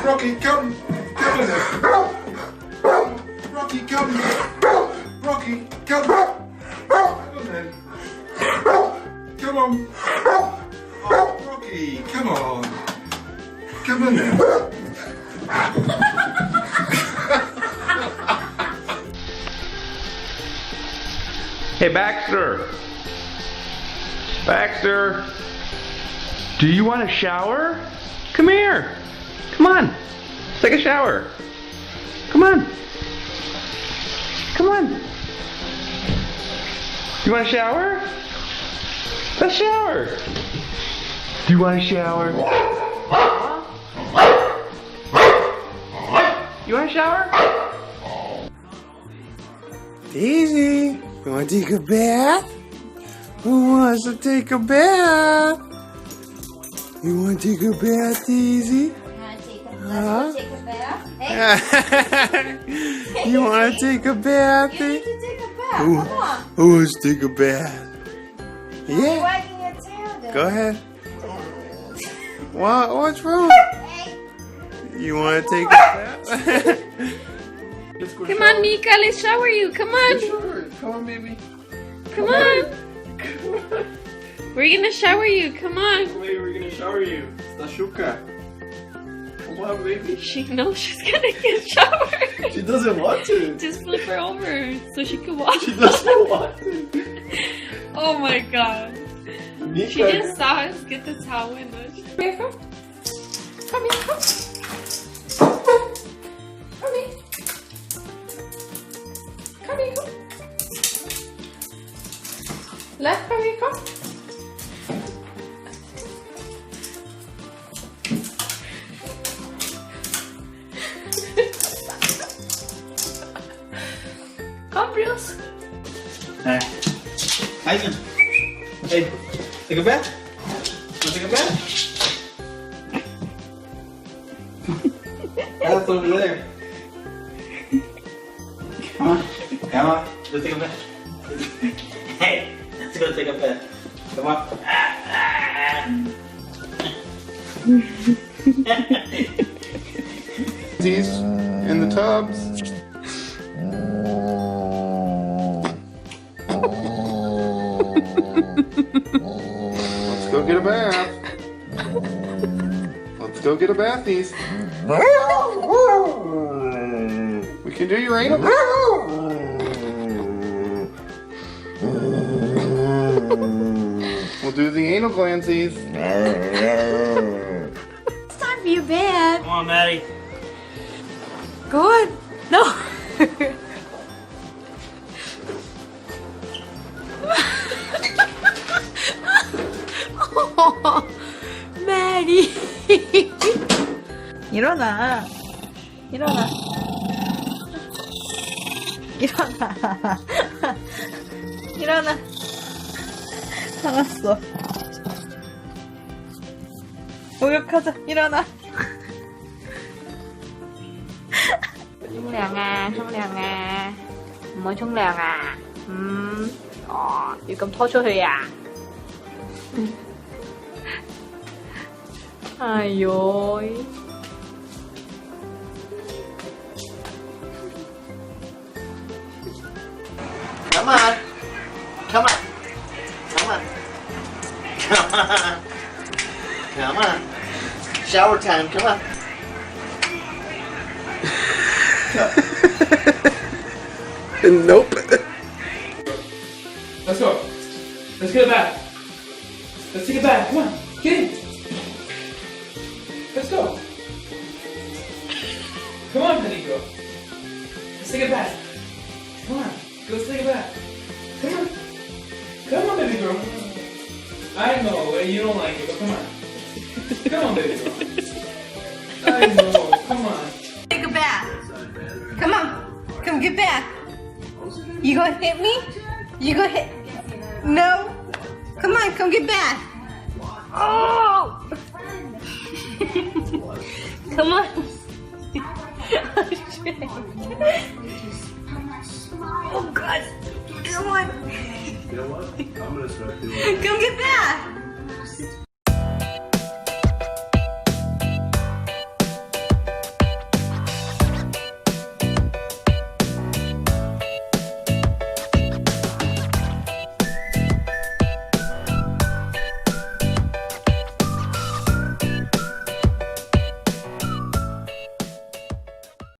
Rocky, come. Come in there. Rocky, come. Rocky, come. Come in there. Come on. Oh, Rocky, come on. Come in there. Hey, Baxter. Baxter. Do you want a shower? Come here. Come on. Take a shower. Come on. Come on. You want a shower? Let's shower. Do you want a shower? You want a shower? Daisy, you want to take a bath? Who wants to take a bath? You want to take a bath, Daisy? Let's go take a bath. Hey. You want to take a bath? You need to take a bath. Who, Come on. who wants to take a bath? You're Yeah. wagging your tail then. Go ahead. What's wrong? Hey. You want to take a bath? Come on, Mika, let's shower you. Come on. Come on, baby. Come on. We're gonna shower you. Come on. Wait, we're gonna shower you. Stashuka. Come on, baby. She knows she's gonna get showered. She doesn't want to. Just flip her over so she can wash. She doesn't want to. Oh my god. Mika. She just saw us get the towel in us. Here, come. Come here, come. Come here. Come here, come. Left, come here, come. Come, Bruce. Hey. Tyson. Hey, take a bath? Want to take a bath? That's over there. Come on. Come on. Let's take a bath. Hey, let's go take a bath. Come on. These in the tubs. Let's go get a bath. Let's go get a bathies. We can do your anal. We'll do the anal glandsies. It's time for your bed. Come on, Maddie. Go on. No. Oh, Maddie. 일어나. 일어나. 일어나. 일어나. 알았어. 목욕하자. 일어나.冲凉à,冲凉à. Mới冲凉à. Yêu cầm thốt cho Huy à. Ai ôi. Come on. Come on. Come on. Come on. Come on. Shower time. Come on. Nope. Let's go. Let's get a bath. Let's take a bath. Come on. Get in. Let's go. Come on, honey girl. Let's take a bath. Come on. Let's take a bath. Come on. Come on, baby girl. I know you don't like it, but come on. Come on, baby girl. I know. Come on. Take a bath. Come on. Come get back. You gonna hit me? You gonna hit? No. Come on. Come get back. Oh. Come on. Oh, shit. Oh God. Come on. Come get back.